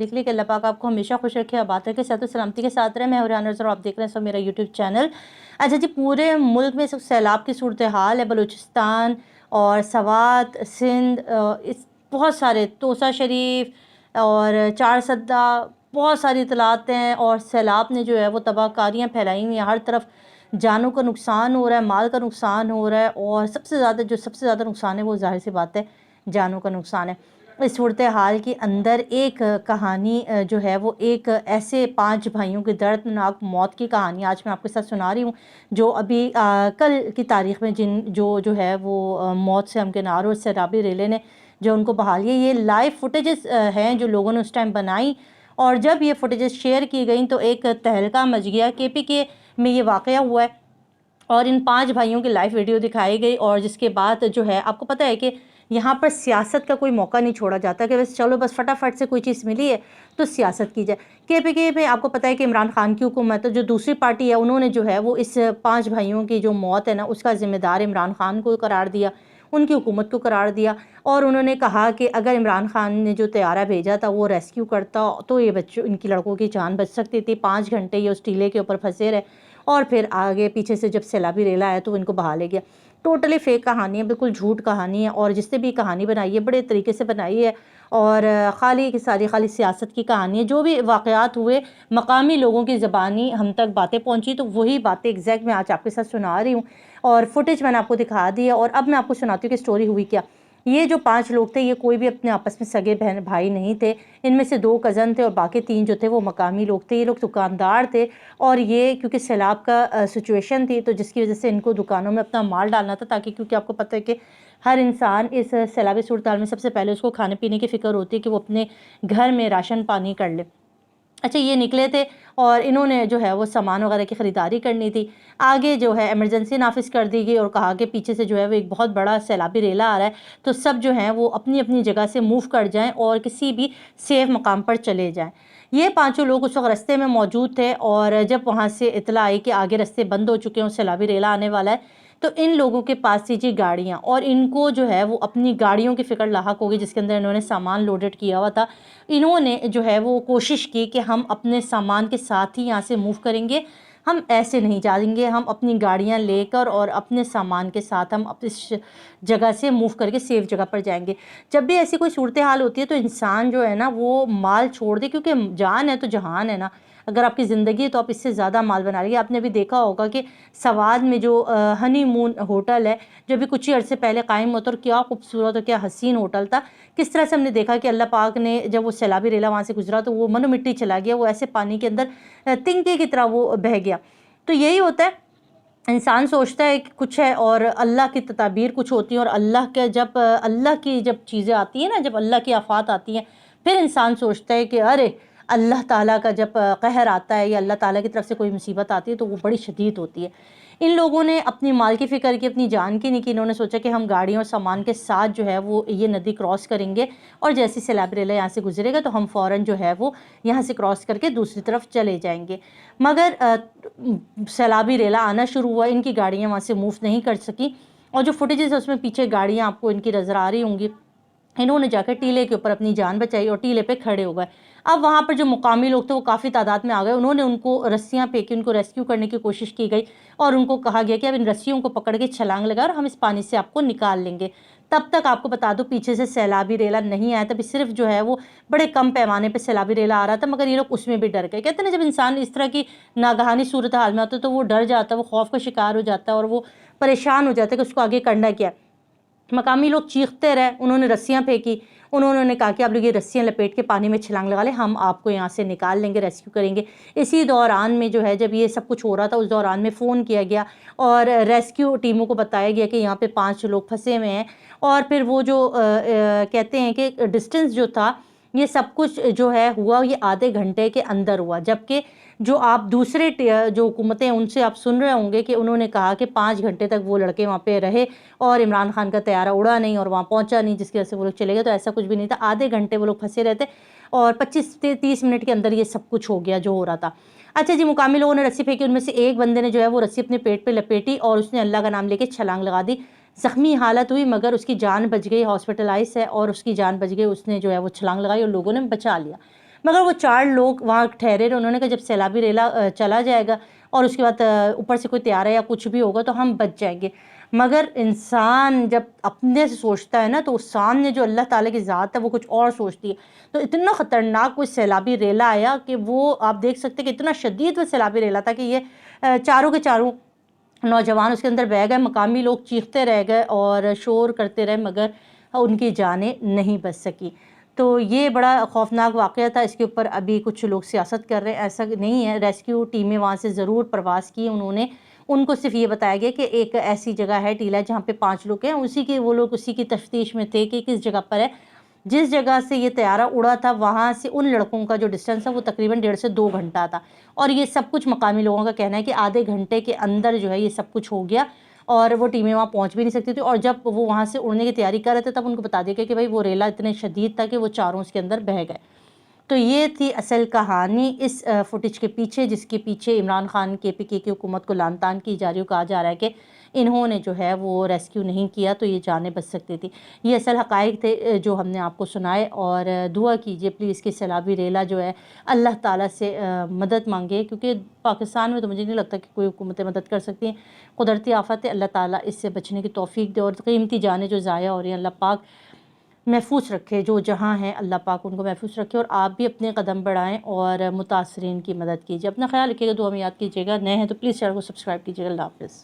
लिख ली कि अल्लाह पाक आपको हमेशा खुश रखे, आबाद रखे, सेहत और सलामती के साथ रहे। मैं हुरियान नज़र आप देख रहे हैं सब मेरा यूट्यूब चैनल। अच्छा जी, पूरे मुल्क में सब सैलाब की सूरत हाल है। बलूचिस्तान और सवात, सिंध, इस बहुत सारे तोसा शरीफ और चार सद्दा, बहुत सारी इतलात हैं। और सैलाब ने जो है वो तबाहकारियाँ फैलाई हुई हैं, हर तरफ जानों का नुकसान हो रहा है, माल का नुकसान हो रहा है। और सबसे ज़्यादा नुकसान है वो ज़ाहिर सी बात है जानों का नुकसान है। इस सूरत हाल के अंदर एक कहानी जो है वो एक ऐसे 5 भाइयों की दर्दनाक मौत की कहानी आज मैं आपके साथ सुना रही हूँ, जो अभी कल की तारीख़ में जो है वो मौत से हमकिनार और सैलाबी रेले ने जो उनको बहाल किया। ये लाइव फुटेजेस हैं जो लोगों ने उस टाइम बनाई, और जब ये फुटेजेस शेयर की गई तो एक तहलका मच गया। KPK में ये वाक़या हुआ है और इन 5 भाइयों की लाइव वीडियो दिखाई गई। और जिसके बाद जो है आपको पता है कि यहाँ पर सियासत का कोई मौका नहीं छोड़ा जाता कि बस फटाफट से कोई चीज़ मिली है तो सियासत की जाए। KPK में आपको पता है कि इमरान खान की हुकूमत, जो दूसरी पार्टी है, उन्होंने जो है वो इस 5 भाइयों की जो मौत है ना उसका ज़िम्मेदार इमरान खान को करार दिया, उनकी हुकूमत को करार दिया। और उन्होंने कहा कि अगर इमरान खान ने जो तैयारा भेजा था वो रेस्क्यू करता तो ये बच्चों इनकी लड़कों की जान बच सकती थी। 5 घंटे ये उस टीले के ऊपर फंसे रहे और फिर आगे पीछे से जब सैलाबी रेला आया तो इनको बहा ले गया। टोटली फेक कहानी है, बिल्कुल झूठ कहानी है। और जिसने भी कहानी बनाई है बड़े तरीके से बनाई है और खाली सियासत की कहानी है। जो भी वाक़यात हुए मकामी लोगों की ज़बानी हम तक बातें पहुंची तो वही बातें एग्जैक्ट मैं आज आपके साथ सुना रही हूँ और फुटेज मैंने आपको दिखा दी है। और अब मैं आपको सुनाती हूँ कि स्टोरी हुई क्या। ये जो 5 लोग थे ये कोई भी अपने आपस में सगे बहन भाई नहीं थे। इनमें से 2 कज़न थे और बाकी 3 जो थे वो मकामी लोग थे। ये लोग दुकानदार थे और ये क्योंकि सैलाब का सिचुएशन थी तो जिसकी वजह से इनको दुकानों में अपना माल डालना था, ताकि क्योंकि आपको पता है कि हर इंसान इस सैलाबी सूरत हाल में सबसे पहले उसको खाने पीने की फ़िक्र होती है कि वो अपने घर में राशन पानी कर ले। अच्छा, ये निकले थे और इन्होंने जो है वो सामान वगैरह की ख़रीदारी करनी थी। आगे जो है इमरजेंसी नाफिज कर दी गई और कहा कि पीछे से जो है वो एक बहुत बड़ा सैलाबी रेला आ रहा है, तो सब जो हैं वो अपनी अपनी जगह से मूव कर जाएं और किसी भी सेफ मकाम पर चले जाएं। ये 5 लोग उस वक्त रास्ते में मौजूद थे और जब वहाँ से इतला आई कि आगे रास्ते बंद हो चुके हैं और सैलाबी रेला आने वाला है, तो इन लोगों के पास थी जी गाड़ियाँ और इनको जो है वो अपनी गाड़ियों की फ़िक्र लाहक हो गई जिसके अंदर इन्होंने सामान लोडेड किया हुआ था। इन्होंने जो है वो कोशिश की कि हम अपने सामान के साथ ही यहाँ से मूव करेंगे, हम ऐसे नहीं जाएंगे, हम अपनी गाड़ियाँ लेकर और अपने सामान के साथ हम इस जगह से मूव करके सेफ़ जगह पर जाएंगे। जब भी ऐसी कोई सूरत हाल होती है तो इंसान जो है ना वो माल छोड़ दे, क्योंकि जान है तो जहान है ना। अगर आपकी ज़िंदगी है तो आप इससे ज़्यादा माल बना रही है। आपने भी देखा होगा कि सवाद में जो हनीमून होटल है जो भी कुछ ही अर्से पहले कायम होता और क्या खूबसूरत और क्या हसीन होटल था, किस तरह से हमने देखा कि अल्लाह पाक ने जब वो सैलाबी रेला वहाँ से गुजरा तो वो मनो मिट्टी चला गया, वो ऐसे पानी के अंदर तिनके की तरह वो बह गया। तो यही होता है, इंसान सोचता है कि कुछ है और अल्लाह की तदाबीर कुछ होती है। और अल्लाह की जब चीज़ें आती हैं ना, जब अल्लाह की आफात आती हैं, फिर इंसान सोचता है कि अरे अल्लाह ताला का जब कहर आता है या अल्लाह ताला की तरफ से कोई मुसीबत आती है तो वो बड़ी शदीद होती है। इन लोगों ने अपनी माल की फ़िक्र की, अपनी जान की नहीं की। इन्होंने सोचा कि हम गाड़ियों और सामान के साथ जो है वो ये नदी क्रॉस करेंगे और जैसे सैलाब रेला यहाँ से गुजरेगा तो हम फ़ौरन जो है वो यहाँ से क्रॉस करके दूसरी तरफ चले जाएंगे। मगर सैलाबी रेला आना शुरू हुआ, इनकी गाड़ियाँ वहाँ से मूव नहीं कर सकी और जो फुटेजेस है उसमें पीछे गाड़ियाँ आपको इनकी नज़र आ रही होंगी। इन्होंने जाकर टीले के ऊपर अपनी जान बचाई और टीले पे खड़े हो गए। अब वहाँ पर जो मुकामी लोग थे वो काफ़ी तादाद में आ गए। उन्होंने उनको रस्सियाँ फेंकी, उनको रेस्क्यू करने की कोशिश की गई और उनको कहा गया कि अब इन रस्सियों को पकड़ के छलांग लगा और हम इस पानी से आपको निकाल लेंगे। तब तक आपको बता दूं पीछे से सैलाबी रेला नहीं आया, तभी सिर्फ जो है वो बड़े कम पैमाने पे सैलाबी रेला आ रहा था, मगर ये लोग उसमें भी डर गए। कहते हैं ना, जब इंसान इस तरह की नागहानी सूरत हाल में होता है तो वो डर जाता है, वो खौफ का शिकार हो जाता है और वो परेशान हो जाता है कि उसको आगे करना क्या। मकामी लोग चीखते रहे, उन्होंने रस्सियाँ फेंकी, उन्होंने कहा कि आप लोग ये रस्सियाँ लपेट के पानी में छलांग लगा लें, हम आपको यहाँ से निकाल लेंगे, रेस्क्यू करेंगे। इसी दौरान में जो है जब ये सब कुछ हो रहा था उस दौरान में फ़ोन किया गया और रेस्क्यू टीमों को बताया गया कि यहाँ पे 5 लोग फंसे हुए हैं। और फिर वो जो कहते हैं कि डिस्टेंस जो था, ये सब कुछ जो है हुआ ये आधे घंटे के अंदर हुआ। जबकि जो आप दूसरे जो हुकूमतें हैं उनसे आप सुन रहे होंगे कि उन्होंने कहा कि 5 घंटे तक वो लड़के वहाँ पे रहे और इमरान खान का तैयारा उड़ा नहीं और वहाँ पहुँचा नहीं, जिसकी वजह से वो लोग चले गए। तो ऐसा कुछ भी नहीं था, आधे घंटे वो लोग फंसे रहते और 25 से 30 मिनट के अंदर ये सब कुछ हो गया जो हो रहा था। अच्छा जी, मुकामी लोगों ने रस्सी फेंकी, उनमें से एक बंदे ने जो है वो रस्सी अपने पेट पे लपेटी और उसने अल्लाह का नाम लेके छलांग लगा दी। ज़ख्मी हालत हुई मगर उसकी जान बच गई, हॉस्पिटलाइज है और उसकी जान बच गई। उसने जो है वो छलांग लगाई और लोगों ने बचा लिया। مگر وہ 4 لوگ وہاں ٹھہرے رہے، انہوں نے کہا جب سیلابی ریلا چلا جائے گا اور اس کے بعد اوپر سے کوئی طیارہ یا کچھ بھی ہوگا تو ہم بچ جائیں گے۔ مگر انسان جب اپنے سے سوچتا ہے نا تو اس سامنے جو اللہ تعالیٰ کی ذات ہے وہ کچھ اور سوچتی ہے۔ تو اتنا خطرناک کوئی سیلابی ریلا آیا کہ وہ آپ دیکھ سکتے کہ اتنا شدید وہ سیلابی ریلا تھا کہ یہ چاروں کے چاروں نوجوان اس کے اندر بہہ گئے، مقامی لوگ چیختے رہ گئے اور شور کرتے رہے مگر ان کی جانیں نہیں بچ سکی۔ تو یہ بڑا خوفناک واقعہ تھا، اس کے اوپر ابھی کچھ لوگ سیاست کر رہے ہیں، ایسا نہیں ہے۔ ریسکیو ٹیمیں وہاں سے ضرور پرواز کی انہوں نے، ان کو صرف یہ بتایا گیا کہ ایک ایسی جگہ ہے ٹیلا جہاں پہ 5 لوگ ہیں، وہ لوگ اسی کی تفتیش میں تھے کہ کس جگہ پر ہے۔ جس جگہ سے یہ طیارہ اڑا تھا وہاں سے ان لڑکوں کا جو ڈسٹنس ہے وہ تقریباً 1.5 سے 2 گھنٹہ تھا، اور یہ سب کچھ مقامی لوگوں کا کہنا ہے کہ آدھے گھنٹے کے اندر جو ہے یہ سب کچھ ہو گیا اور وہ ٹیمیں وہاں پہنچ بھی نہیں سکتی تھی، اور جب وہ وہاں سے اڑنے کی تیاری کر رہے تھے تب ان کو بتا دیا گیا کہ بھائی وہ ریلا اتنے شدید تھا کہ وہ چاروں اس کے اندر بہہ گئے۔ تو یہ تھی اصل کہانی اس فوٹیج کے پیچھے، جس کے پیچھے عمران خان KPK کی حکومت کو لعن طعن کی جا رہی ہے، کہا جا رہا ہے کہ انہوں نے جو ہے وہ ریسکیو نہیں کیا تو یہ جانیں بچ سکتی تھی۔ یہ اصل حقائق تھے جو ہم نے آپ کو سنائے، اور دعا کیجئے پلیز کہ سیلابی ریلا جو ہے اللہ تعالیٰ سے مدد مانگے، کیونکہ پاکستان میں تو مجھے نہیں لگتا کہ کوئی حکومتیں مدد کر سکتی ہیں۔ قدرتی آفت ہے، اللہ تعالیٰ اس سے بچنے کی توفیق دے، اور قیمتی جانیں جو ضائع ہو رہی ہیں اللہ پاک محفوظ رکھے، جو جہاں ہیں اللہ پاک ان کو محفوظ رکھے، اور آپ بھی اپنے قدم بڑھائیں اور متاثرین کی مدد کیجیے۔ اپنا خیال رکھیے گا، دعا میں یاد کیجیے گا۔ نئے ہیں تو پلیز چینل کو سبسکرائب کیجیے گا۔ اللہ حافظ۔